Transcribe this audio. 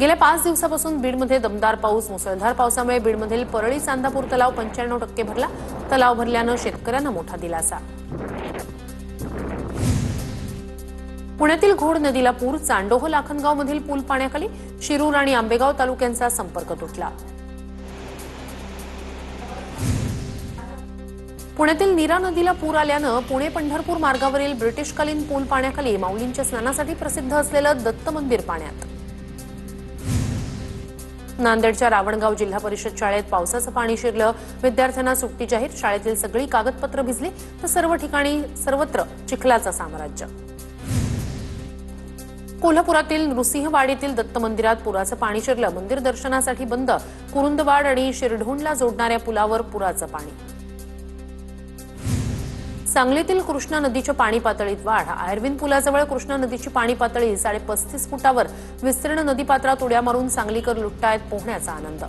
गेल्या 5 दिवसापासून बीडमध्ये दमदार पाऊस. मुसळधार पावसामुळे बीडमधील परळी चांदापूर तलाव 95% भरला. तलाव भरल्यानं शेतकऱ्यांना मोठा दिलासा. पुण्यातील घोड नदीला पूर. चांडोह लाखनगावमधील पूल पाण्याखाली. शिरूर आणि आंबेगाव तालुक्यांचा संपर्क तुटला. पुण्यातील नीरा नदीला पूर आल्यानं पुणे पंढरपूर मार्गावरील ब्रिटिशकालीन पूल पाण्याखाली. माऊलींच्या स्नानासाठी प्रसिद्ध असलेलं दत्त मंदिर पाण्यात. नांदेडच्या रावणगाव जिल्हा परिषद शाळेत पावसाचं पाणी शिरलं. विद्यार्थ्यांना सुट्टी जाहीर. शाळेतील सगळी कागदपत्र भिजली तर सर्व ठिकाणी सर्वत्र चिखलाचं साम्राज्य. कोल्हापुरातील नृसिंहवाडीतील दत्त मंदिरात पुराचं पाणी शिरलं. मंदिर दर्शनासाठी बंद. कुरुंदवाड आणि शिरढोणला जोडणाऱ्या पुलावर पुराचं पाणी. सांगलीतील कृष्णा नदीच्या पाणी पातळीत वाढ. आयर्विन पुलाजवळ कृष्णा नदीची पाणी पातळी 35.5 फुटावर. विस्तीर्ण नदीपात्रात उड्या मारून सांगलीकर लुटतायत पोहण्याचा आनंद.